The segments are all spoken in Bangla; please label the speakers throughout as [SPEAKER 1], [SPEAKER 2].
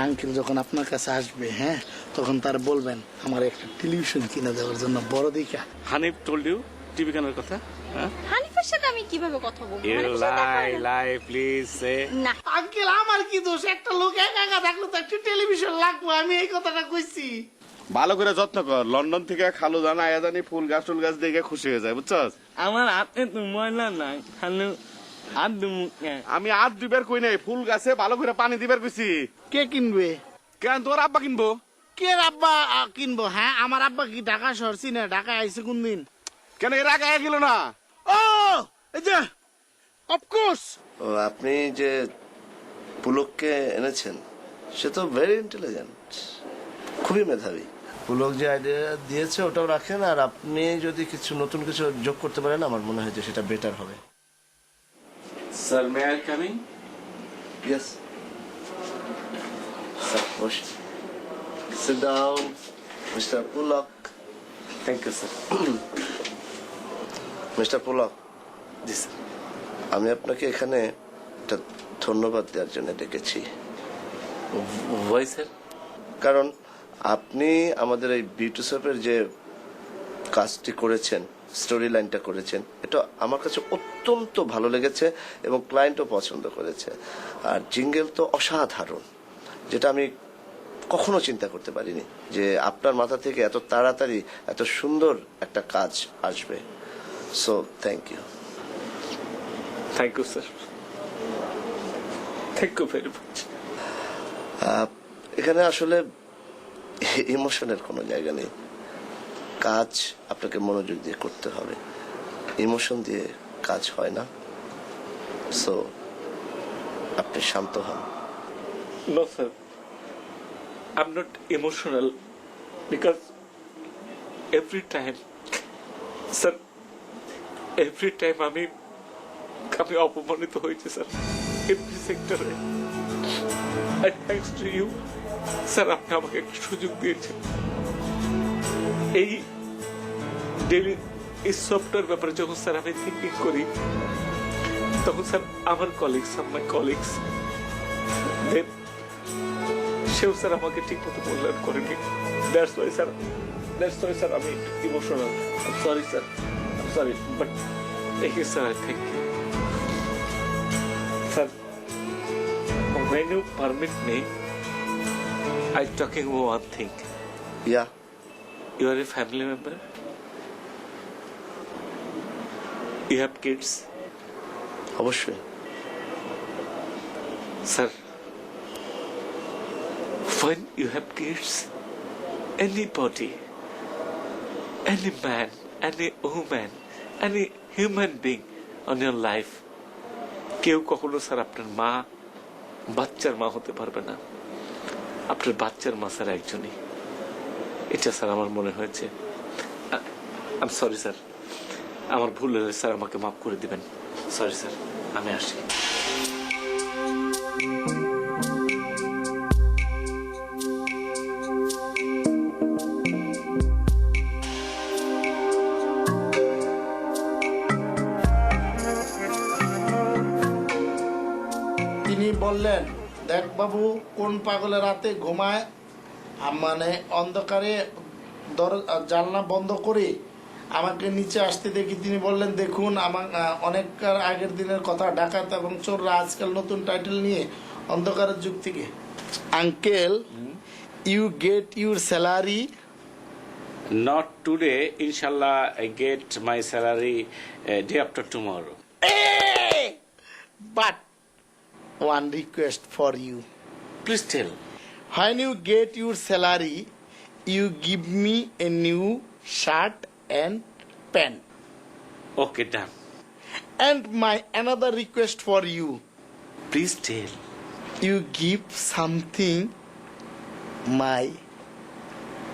[SPEAKER 1] আঙ্কেল যখন আপনার কাছে আসবে, হ্যাঁ, তখন তার বলবেন আমার একটা টেলিভিশন কিনে দেওয়ার জন্য, বড় দিকা।
[SPEAKER 2] হানিফ টোল্ড ইউ টিভি কেনার কথা?
[SPEAKER 3] হানিফের সাথে আমি কিভাবে কথা বলবো?
[SPEAKER 2] লাই প্লিজ সে
[SPEAKER 3] না
[SPEAKER 1] আঙ্কেল, আমার কি দোষ? একটা লোক একা একা থাকলে তো একটা টেলিভিশন লাগবে, আমি এই কথাটা কইছি।
[SPEAKER 2] ভালো করে যত্ন কর, লন্ডন থেকে খালু জানা আয়া জানি ফুল গাছ টুল গাছ দেখে খুশি হয়ে যায়, বুঝছস?
[SPEAKER 4] আমার হাতে তো ময়লা নাই, খালু হাত দুমু।
[SPEAKER 2] আমি আর দিবার কই নাই, ফুল গাছে ভালো করে পানি দিবার কইছি।
[SPEAKER 1] কে কিনবে?
[SPEAKER 2] কেন তোর আব্বা কিনবো?
[SPEAKER 1] কে আব্বা কিনবো? হ্যাঁ, আমার আব্বা কি ঢাকা শহর চিনে? ঢাকায় আইছে কোন দিন?
[SPEAKER 2] কেন এর আগে আয়া গেল না?
[SPEAKER 1] ও এই যে, অফকোর্স।
[SPEAKER 5] ও আপনি যে পুলককে এনেছেন সে তো ভেরি ইন্টেলিজেন্ট, খুবই মেধাবী। পুলক যে আইডিয়া দিয়েছে ওটাও রাখেন, আর আপনি যদি কিছু নতুন কিছু যোগ করতে পারেন আমার মনে হয় যে সেটা বেটার হবে।
[SPEAKER 2] Sir may I coming?
[SPEAKER 5] Yes sir, বসুন। Sit down mister Pulak.
[SPEAKER 2] Thank you sir.
[SPEAKER 5] Mister Pulak,
[SPEAKER 2] জি স্যার।
[SPEAKER 5] আমি আপনাকে এখানে একটা ধন্যবাদ দেওয়ার জন্য ডেকেছি।
[SPEAKER 2] Why sir?
[SPEAKER 5] কারণ আপনি আমাদের এই বিউটি শপের যে কাজটি করেছেন, স্টোরি লাইনটা করেছেন, এটা আমার কাছে অত্যন্ত ভালো লেগেছে এবং ক্লায়েন্টও পছন্দ করেছে। আর জিঙ্গেল তো অসাধারণ, যেটা আমি কখনো চিন্তা করতে পারিনি যে আপনার মাথা থেকে এত তাড়াতাড়ি এত সুন্দর একটা কাজ আসবে। So thank you.
[SPEAKER 2] Thank you sir, thank you very much.
[SPEAKER 5] এখানে আসলে ইমোশনের কোনো জায়গা নেই, কাজ আপনাকে মনোযোগ দিয়ে করতে হবে, ইমোশন দিয়ে কাজ হয় না। সো আপনি শান্ত হন।
[SPEAKER 2] No sir, I am not emotional because every time sir, every time আমি অপমানিত হয়েছি স্যার, এভরি সেক্টরে। থ্যাংকস টু ইউ স্যার, আপনি আমাকে একটা সুযোগ দিয়েছেন। এই ডেলি এই সফটওয়্যার ব্যাপারে যখন স্যার আমি থিঙ্কিং করি, তখন স্যার আমার কলিগস, মাই কলিগস, দেন সেও স্যার আমাকে ঠিক মতো মূল্যায়ন করেনি। দ্যাটস ওয়াই স্যার আমি emotional. Sorry sir, sorry, but sir I thank you sir. When you permit me, I'm talking about one thing.
[SPEAKER 5] Yeah.
[SPEAKER 2] You are a family member? You have kids?
[SPEAKER 5] অবশ্যই।
[SPEAKER 2] Sir, when you have kids, anybody, any man, any woman, any human being on your life, কেউ কখনো স্যার আপনার মা, বাচ্চার মা হতে পারবে না। আপনার বাচ্চার মা স্যার একজনই। এটা স্যার আমার মনে হয়েছে। আই এম সরি স্যার, আমার ভুল হলে স্যার আমাকে মাফ করে দিবেন। সরি স্যার, আমি আসি।
[SPEAKER 1] তিনি বললেন, দেখ বাবু, কোন পাগলের রাতে ঘুমায়, মানে অন্ধকারে জানলা বন্ধ করে আমাকে নিচে আসতে দেখি। তিনি বললেন, দেখুন, আমার অনেককার আগের দিনের কথা, ডাকাত এবং চোররা আজকাল নতুন টাইটেল নিয়ে অন্ধকারের যুগ থেকে। Uncle, you get your salary?
[SPEAKER 2] Not today, inshallah. I get my salary day after tomorrow.
[SPEAKER 1] But one request for you.
[SPEAKER 2] Please tell.
[SPEAKER 1] When you get your salary, you give me a new shirt and pant.
[SPEAKER 2] Okay, done.
[SPEAKER 1] And my another request for you,
[SPEAKER 2] Please tell.
[SPEAKER 1] you give something my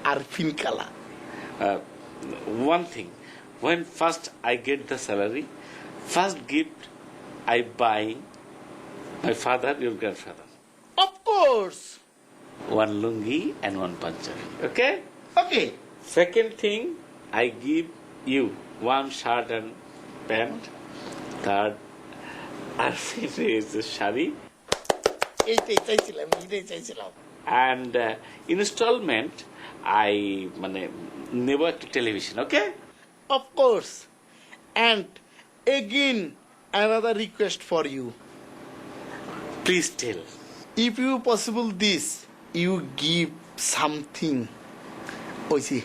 [SPEAKER 1] Arfin Kala.
[SPEAKER 2] One thing. When first I get the salary, first gift I buy my father, your grandfather.
[SPEAKER 1] Of course.
[SPEAKER 2] One lungi and one panjari. Okay?
[SPEAKER 1] Okay.
[SPEAKER 2] Second thing, I give you one shirt and pant. Third, Arfin is a shari.
[SPEAKER 1] এইটাই চাইছিলাম
[SPEAKER 2] And installment, I never to television. Okay?
[SPEAKER 1] Of course. And again another request for you.
[SPEAKER 2] Please tell.
[SPEAKER 1] If you possible this, you give something. ওই যে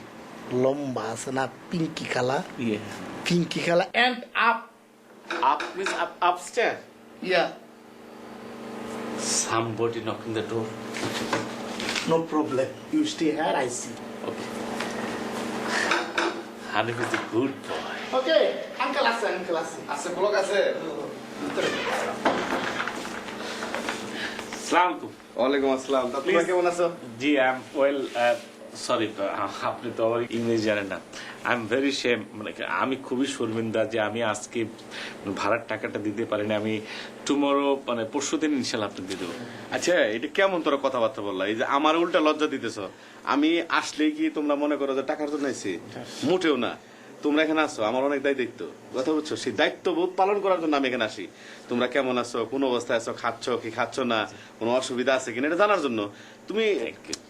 [SPEAKER 1] লম্বা আছে না Pinki colour,
[SPEAKER 2] Yeah.
[SPEAKER 1] Pinki colour and up.
[SPEAKER 2] Up means upstairs.
[SPEAKER 1] Yeah.
[SPEAKER 2] Somebody knocking the door.
[SPEAKER 1] No problem. You stay here, I see.
[SPEAKER 2] Okay. Hanif is a good boy.
[SPEAKER 1] Okay. Uncle আছে,
[SPEAKER 5] আছে ব্লক আছে।
[SPEAKER 2] Salam alaikum.
[SPEAKER 6] ওয়ালাইকুম আসসালাম। তা তোমরা
[SPEAKER 2] Please.
[SPEAKER 6] কেমন আছো?
[SPEAKER 2] G I am well sorry আপনি তো আমার ইংরেজি জানেন না। আই এম ভেরি শেম, আমি খুবই শর্মিন্দা যে আমি আজকে ভাড়ার টাকাটা দিতে পারিনি। আমি টুমরো পরশুদিন ইনশাল্লাহ আপনি দিয়ে দেবো।
[SPEAKER 6] আচ্ছা, এটা কেমন তোরা কথাবার্তা বললা? এই যে আমার উল্টা লজ্জা দিতেছ। আমি আসলেই কি তোমরা মনে করো যে টাকার জন্য আইছি? মোটেও না। তোমরা এখানে আসো, আমার অনেক দায়িত্ব, কথা বুঝছো? সেই দায়িত্ববোধ পালন করার জন্য আমি এখানে আসি। তোমরা কেমন আছো, কোন অবস্থায় আছো, খাচ্ছ কি খাচ্ছ না, কোনো অসুবিধা আছে কিনা এটা জানার জন্য। তুমি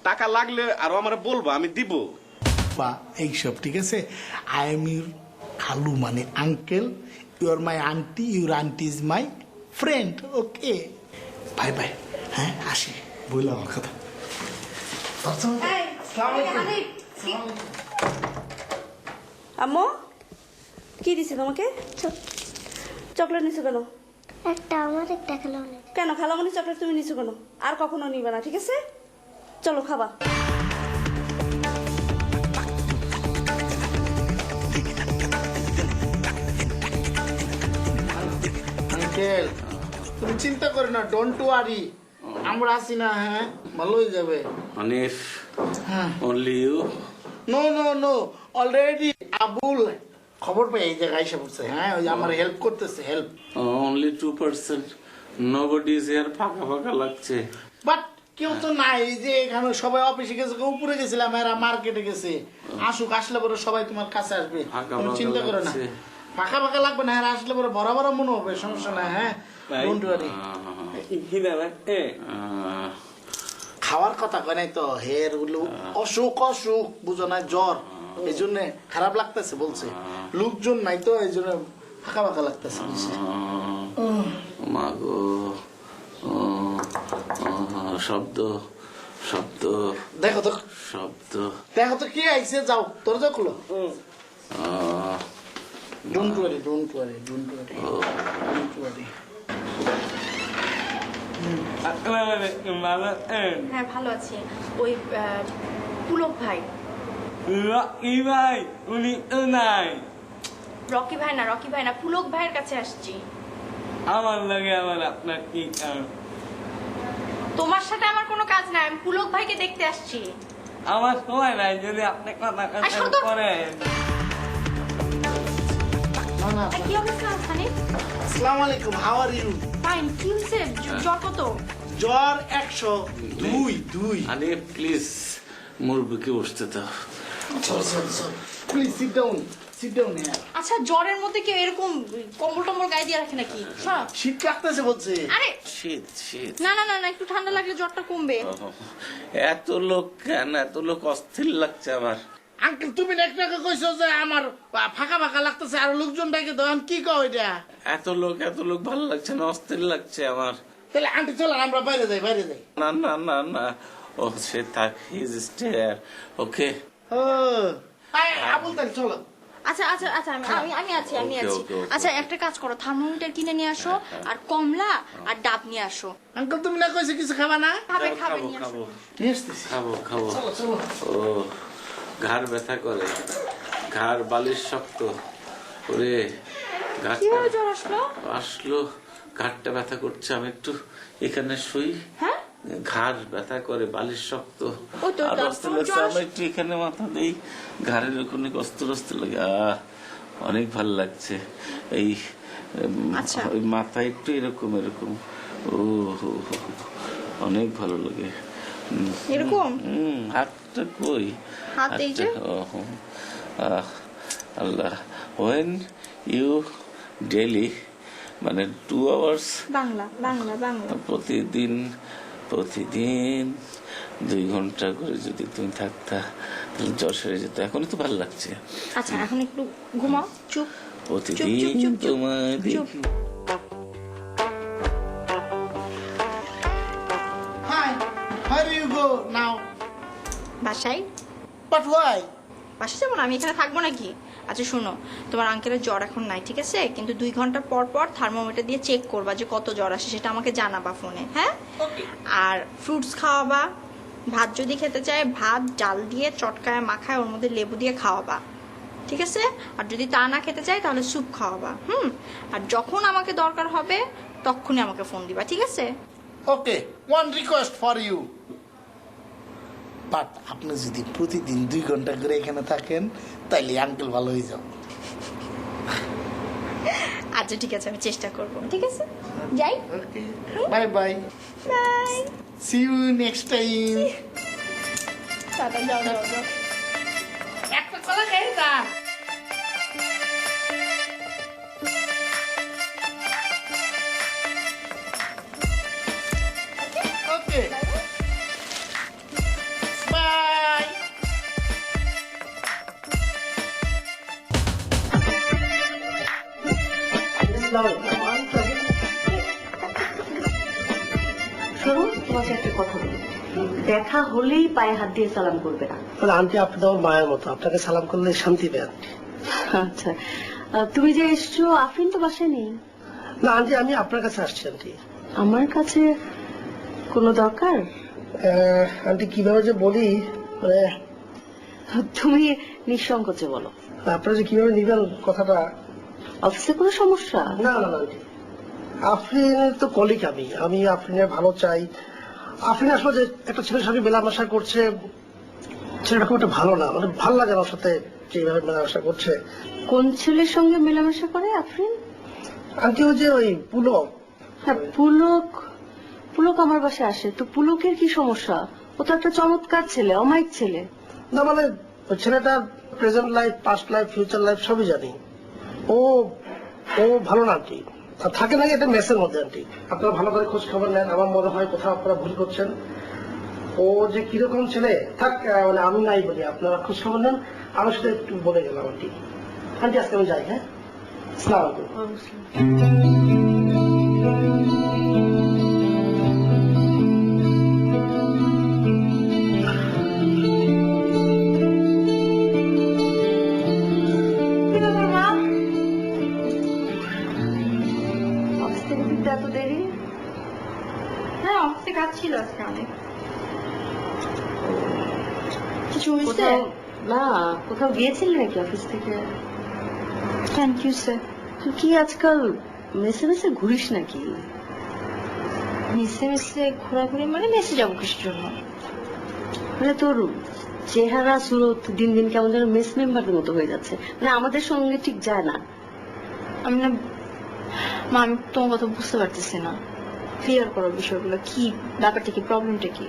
[SPEAKER 6] টাকা লাগলে আরো আমার বলবো, আমি দিব।
[SPEAKER 1] বা এইসব ঠিক আছে। আই এম ইউর খালু মানে uncle, you are my aunty, your aunty is my friend. Okay bye bye. হ্যাঁ আসি, বললাম আমার কথা।
[SPEAKER 7] আম্মু কি দিছে তোমাকে? চকলেট নিছো কেন?
[SPEAKER 8] একটা আমার একটা খেলনা।
[SPEAKER 7] কেন খালামণি চকলেট তুমি নিছো কেন? আর কখনো নিবে না, ঠিক আছে? চলো খাবা।
[SPEAKER 1] আঙ্কেল তুমি চিন্তা করো না, ডোন্ট ওয়ারি, আমরা আছি না। হ্যাঁ ভালো হয়ে যাবে।
[SPEAKER 2] Hanif,
[SPEAKER 1] হ্যাঁ
[SPEAKER 2] only you?
[SPEAKER 1] No no no, already Abul খবর পেয়ে এই জায়গায় এসে পড়ছে। হ্যাঁ ওই যে আমার হেল্প করতেছে, help.
[SPEAKER 2] Only 2%. Nobody is here. ফাঁকা ফাঁকা লাগছে।
[SPEAKER 1] বাট কেউ তো নাই, এই যে এখানে সবাই অফিসে গেছে, কেউ উপরে গেছিলাম, এরা মার্কেটে গেছে। আসুক, আসলে পরে সবাই তোমার কাছে আসবে,
[SPEAKER 2] ফাঁকা
[SPEAKER 1] তুমি
[SPEAKER 2] ফাঁকা
[SPEAKER 1] চিন্তা করো না।
[SPEAKER 2] লাগছে।
[SPEAKER 1] ফাঁকা ফাঁকা লাগবে না, এরা আসলে পরে বড় বড় মনে হবে, সমস্যা নাই। হ্যাঁ ডোন্ট ওয়ারি। খাওয়ার কথা কয় নাই তো, হের গুলো অসুখ অসুখ বুঝো না, জ্বর, এই জন্য খারাপ লাগতেছে বলছে। লোকজন নাই তো এই জন্য ফাঁকা ফাঁকা লাগতেছে।
[SPEAKER 2] মাগো, শব্দ শব্দ
[SPEAKER 1] দেখো তো,
[SPEAKER 2] শব্দ।
[SPEAKER 1] দেখো তো কি আইছে, যাও তোর যা খুলো। Don't worry, don't worry, don't worry, don't worry.
[SPEAKER 3] হ্যাঁ ভালো আছি। ওই পুলক ভাই,
[SPEAKER 4] রকি ভাই উনি তো নাই।
[SPEAKER 3] রকি ভাই না, পুলক ভাইয়ের কাছে আসছি।
[SPEAKER 4] আমার লাগে আমার আপনার কি কারণ?
[SPEAKER 3] তোমার সাথে আমার কোনো কাজ নাই, আমি পুলক ভাইকে দেখতে আসছি।
[SPEAKER 4] আমার সময় নাই, যদি আপনি কথা
[SPEAKER 3] আসো তো।
[SPEAKER 4] করেন।
[SPEAKER 1] না না,
[SPEAKER 3] কি অবস্থা হানিফ?
[SPEAKER 1] আসসালামু আলাইকুম, হাউ আর ইউ?
[SPEAKER 3] ফাইন। কি হয়েছে? জ্বর কত?
[SPEAKER 1] জ্বর 102।
[SPEAKER 2] Hanif, please, মুরব্বিকে বসতে দাও।
[SPEAKER 1] Please sit down, sit down. হ্যাঁ
[SPEAKER 3] আচ্ছা, জ্বরের মধ্যে কেউ এরকম কম্বল টম্বল গায়ে দিয়ে রাখে নাকি? সব
[SPEAKER 1] শীত লাগতেছে বলছে।
[SPEAKER 3] আরে
[SPEAKER 2] শীত শীত।
[SPEAKER 3] না না না না, একটু ঠান্ডা লাগলে জ্বরটা কমবে।
[SPEAKER 2] এত লোক কেন? এত লোক অস্থির লাগছে আমার।
[SPEAKER 1] আঙ্কেল তুমি একটা কইছো যে আমার ফাঁকা ফাঁকা লাগতেছে, আর লোকজন ডাকে দেন, কি কও এটা?
[SPEAKER 2] এত লোক ভালো লাগছে না, অস্থির লাগছে আমার।
[SPEAKER 1] তাহলে আন্টি চলো আমরা বাইরে যাই, বাইরে যাই।
[SPEAKER 2] না না না না, ও সে থাক, হি ইজ স্টেয়ার। ওকে।
[SPEAKER 1] ও আবুল তাই চলো,
[SPEAKER 3] আচ্ছা আচ্ছা আচ্ছা আমি আছি
[SPEAKER 6] Okay, okay, okay.
[SPEAKER 3] আচ্ছা একটা কাজ করো, থার্মোমিটার কিনে নিয়ে আসো আর কমলা আর ডাব নিয়ে আসো।
[SPEAKER 1] আঙ্কেল তুমি না কইছো কিছু খাবা না?
[SPEAKER 3] খাবে খাবে
[SPEAKER 6] খাবো
[SPEAKER 3] নিয়ে আসো।
[SPEAKER 6] খাবো
[SPEAKER 1] নিয়ে আসতেছি।
[SPEAKER 6] খাবো খাবো
[SPEAKER 1] চলো চলো।
[SPEAKER 6] ও ঘাড় ব্যথা করে, ঘাড় বালিশ শক্ত ওরে, ঘাড়টা
[SPEAKER 3] কিভাবে জ্বর আসলো?
[SPEAKER 6] আসলো, ঘাড়টা ব্যথা করছে, আমি একটু এখানে শুই,
[SPEAKER 3] হ্যাঁ
[SPEAKER 6] ঘাড় ব্যথা করে, বালিশ শক্ত,
[SPEAKER 3] ওই তো,
[SPEAKER 6] আর
[SPEAKER 3] তো,
[SPEAKER 6] অস্ত
[SPEAKER 3] তোমার
[SPEAKER 6] লাগছে,
[SPEAKER 3] জ্বর
[SPEAKER 6] আমি একটু এখানে মাথা দেই, ঘাড়ের ওখানে কষ্ট লাগে, অনেক ভালো লাগছে এই
[SPEAKER 3] আচ্ছা।
[SPEAKER 6] ওই মাথা একটু এরকম এরকম, ও হো, হো, অনেক ভালো লাগে।
[SPEAKER 3] এরকম
[SPEAKER 6] হাতটা কই,
[SPEAKER 3] হাত এই যে?
[SPEAKER 6] হাতটা, ও, হো, আল্লাহ, when you daily মানে 2 hours
[SPEAKER 3] বাংলা বাংলা বাংলা
[SPEAKER 6] প্রতিদিন 2 ঘন্টা করে যদি তুমি থাকতা তাহলে জ্বর সেরে যেত। এখনই তো ভালো লাগছে,
[SPEAKER 3] আচ্ছা এখন একটু ঘুমাও, চুপ
[SPEAKER 6] প্রতিদিন
[SPEAKER 3] চুপ, চুপ, চুপ,
[SPEAKER 6] তোমায়
[SPEAKER 3] চুপ।
[SPEAKER 6] দেখি।
[SPEAKER 1] Hi, where you go now?
[SPEAKER 3] বাসায়
[SPEAKER 1] But why?
[SPEAKER 3] বাসায় যাবো না, আমি এখানে থাকবো নাকি? আচ্ছা শোনো, তোমার আঙ্কেলের জ্বর এখন নাই, ঠিক আছে, কিন্তু 2 ঘন্টা পর পর থার্মোমিটার দিয়ে চেক করবা যে কত জ্বর আসে, সেটা আমাকে জানাবা ফোনে, হ্যাঁ? আর ফ্রুটস খাওয়াবা, ভাত যদি খেতে চায় ভাত ডাল দিয়ে চটকায় মাখায় ওর মধ্যে লেবু দিয়ে খাওয়াবা, ঠিক আছে? আর যদি তা না খেতে চায় তাহলে স্যুপ খাওয়াবা, আর যখন আমাকে দরকার হবে তখনই আমাকে ফোন দিবা, ঠিক আছে?
[SPEAKER 1] Okay, one request for you. But আপনি যদি প্রতিদিন 2 ঘন্টা করে এখানে থাকেন তাইলে আঙ্কেল ভালো হয়ে যাবে।
[SPEAKER 3] আচ্ছা ঠিক আছে, আমি চেষ্টা করব, ঠিক আছে? যাই,
[SPEAKER 1] okay, bye bye.
[SPEAKER 3] Bye,
[SPEAKER 1] See you next time.
[SPEAKER 3] Ta ta, যাও যাও যাও।
[SPEAKER 1] একটা কলা খেয়ে যা। Okay, bye.
[SPEAKER 7] শোনো, তোমাকে একটা কথা বলি, দেখা হলেই পায়ে হাত দিয়ে সালাম করবে না।
[SPEAKER 9] আন্টি আপনি তো আমার মায়ের মতো, আপনাকে সালাম করলে শান্তি পেয়ে আন্টি।
[SPEAKER 7] আচ্ছা, তুমি যে এসছো, আফরিন তো বাসায় নেই।
[SPEAKER 9] না আন্টি, আমি আপনার কাছে আসছি আন্টি।
[SPEAKER 7] আমার কাছে কোনো দরকার?
[SPEAKER 9] আন্টি কিভাবে যে বলি, মানে
[SPEAKER 7] তুমি নিঃসংকোচে বলো।
[SPEAKER 9] আপনারা যে কিভাবে নিবেন কথাটা।
[SPEAKER 7] অফিসে কোনো সমস্যা?
[SPEAKER 9] না না না আন্টি, আফরিনের তো কলিগ, আমি আফরিনের ভালো চাই। আফরিন আসলে যে একটা ছেলের সাথে মেলামেশা করছে, ছেলেটা খুব একটা ভালো না, মানে ভালো লাগে আমার সাথে যেভাবে মেলামেশা করছে।
[SPEAKER 7] কোন ছেলের সঙ্গে মেলামেশা করে আফরিন?
[SPEAKER 9] আন্টি ওই যে ওই পুলক।
[SPEAKER 7] হ্যাঁ, পুলক আমার বাসায় আসে তো, পুলকের কি সমস্যা? ও তো একটা চমৎকার ছেলে, অমায়িক ছেলে।
[SPEAKER 9] না মানে ওই ছেলেটার present life, past life, future life সবই জানি। ও ভালো না আন্টি, আর থাকে নাকি একটা মেসের মধ্যে। আন্টি আপনারা ভালো করে খোঁজ খবর নেন, আমার মনে হয় কোথাও আপনারা ভুল করছেন। ও যে কিরকম ছেলে থাক, মানে আমি নাই বলি, আপনারা খোঁজ খবর নেন, আমার সাথে একটু বলে গেলাম আন্টি। আন্টি আজকে আমি যাই, হ্যাঁ, আসসালামু আলাইকুম।
[SPEAKER 7] অফিস থেকে ফিরতে এত দেরি?
[SPEAKER 3] হ্যাঁ অফিসে কাজ ছিল আজকে অনেক। কিছু হয়েছে?
[SPEAKER 7] কোথাও না, কোথাও গিয়েছিলি নাকি অফিস থেকে?
[SPEAKER 3] Thank you sir.
[SPEAKER 7] তুই কি আজকাল মেসে মেসে ঘুরিস নাকি?
[SPEAKER 3] মেসে মেসে ঘোরাঘুরি মানে মেসে যাবো কিসের জন্য?
[SPEAKER 7] মানে তোর চেহারা সুরত দিন দিন কেমন যেন মেস মেম্বারের মতো হয়ে যাচ্ছে, মানে আমাদের সঙ্গে ঠিক যায় না।
[SPEAKER 3] আমি না মা, আমি তোমার কথা বুঝতে পারতেছি না, ক্লিয়ার করো বিষয়গুলো, কি ব্যাপারটা, কি প্রবলেমটা কি?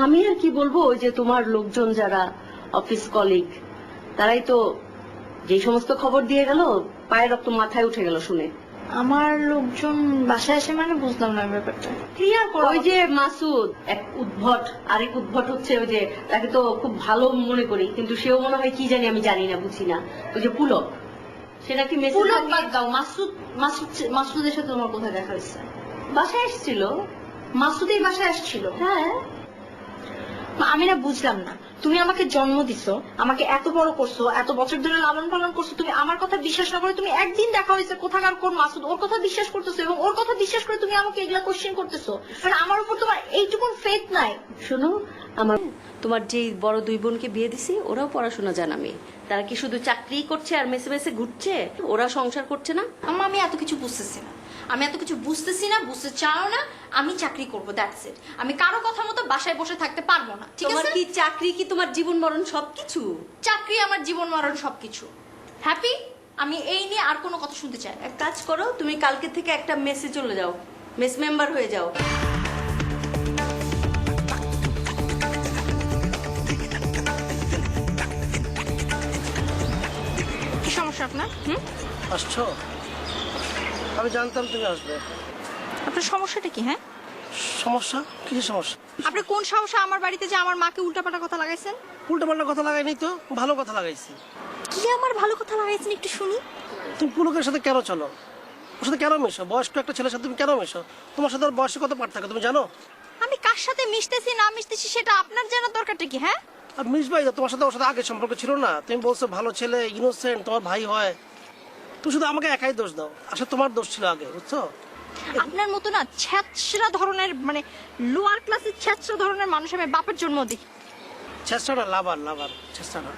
[SPEAKER 7] আমি আর কি বলবো, ওই যে তোমার লোকজন যারা অফিস কলিগ, তারাই তো যে সমস্ত খবর দিয়ে গেল, পায়ের রক্ত মাথায় উঠে গেল শুনে।
[SPEAKER 3] আমার লোকজন বাসায় আসে মানে বুঝলাম না ব্যাপারটা, ক্লিয়ার করো।
[SPEAKER 7] ওই যে মাসুদ এক উদ্ভট, আরেক উদ্ভট হচ্ছে ওই যে, তাকে তো খুব ভালো মনে করি, কিন্তু সেও মনে হয় কি জানি, আমি জানি না, বুঝি না। ওই যে পুলক, সেটা কি মেসেজ?
[SPEAKER 3] পুলক বাদ দাও,
[SPEAKER 7] মাসুদের সাথে তোমার কোথায় দেখা হয়েছে? বাসায় এসেছিল।
[SPEAKER 3] মাসুদের বাসায় আসছিল?
[SPEAKER 7] হ্যাঁ,
[SPEAKER 3] মা, আমি না বুঝলাম না, তুমি আমাকে জন্ম দিছো, আমাকে এত বড় করছো, এত বছর ধরে লালন পালন করছো, তুমি আমার কথা বিশ্বাস না করে তুমি একদিন দেখা হয়েছে কোথাকার কোন মাসুদ, ওর কথা বিশ্বাস করতেছো এবং ওর কথা বিশ্বাস করে তুমি আমাকে এগুলা কোশ্চেন করতেছো। মানে আমার উপর তোমার এইটুকুন ফেথ নাই।
[SPEAKER 7] শোনো, আমার তোমার যে বড় দুই বোনকে বিয়ে দিছি ওরাও পড়াশোনা জানা মেয়ে। তারা কি শুধু চাকরি করছে আর মেসে মেসে ঘুরছে? ওরা সংসার করছে না?
[SPEAKER 3] আম্মা আমি এত কিছু বুঝতেছি না, আমি এত কিছু বুঝতেছি না, বুঝতে চাও না। আমি চাকরি করবো, দ্যাটস ইট। আমি কারো কথা মতো বাসায় বসে থাকতে পারবো না, ঠিক
[SPEAKER 7] তোমার
[SPEAKER 3] আছে?
[SPEAKER 7] কি চাকরি কি তোমার জীবন মরণ সবকিছু?
[SPEAKER 3] চাকরি আমার জীবন মরণ সবকিছু। হ্যাপি? আমি এই নিয়ে আর কোনো কথা শুনতে চাই না।
[SPEAKER 7] এক কাজ করো, তুমি কালকে থেকে একটা মেসে চলে যাও, মেস মেম্বার হয়ে যাও।
[SPEAKER 3] কি সমস্যা আপনার?
[SPEAKER 9] আসছো? আমি জানতাম তুমি আসবে।
[SPEAKER 3] আপনার সমস্যাটা কি? হ্যাঁ,
[SPEAKER 9] সমস্যা? কিসের সমস্যা?
[SPEAKER 3] আপনি কোন সাহসে আমার বাড়িতে যে আমার মাকে উল্টাপাল্টা কথা লাগাইছেন?
[SPEAKER 9] উল্টাপাল্টা কথা লাগাইনি তো, ভালো কথা লাগাইছি।
[SPEAKER 3] কি আমার ভালো কথা লাগাইছেন একটু শুনি।
[SPEAKER 9] তুমি পুলকের সাথে কেন চলো? ওর সাথে কেন মেশো? বয়স্ক একটা ছেলের সাথে তুমি কেন মেশো? তোমার সাথে ওর বয়সে কত পার্থক্য তুমি জানো?
[SPEAKER 3] আমি কার সাথে মিশতেছি না মিশতেছি সেটা আপনার জানার দরকারটা কি? হ্যাঁ,
[SPEAKER 9] আর মিশবাই তো, তোমার সাথে ওর সাথে আগে সম্পর্ক ছিল না? তুমি বলছো ভালো ছেলে, ইনোসেন্ট, তোমার ভাই হয়। তুমি শুধু আমাকে একাই দোষ দাও, আসলে তোমার দোষ ছিল আগে, বুঝছো?
[SPEAKER 3] আপনার মতো না ছ্যাঁচড়া ধরনের, মানে লোয়ার ক্লাসের ছ্যাঁচড়া ধরনের মানুষ আমি বাপের জন্ম দিই।
[SPEAKER 9] চেষ্টা না, লাভার চেষ্টা না।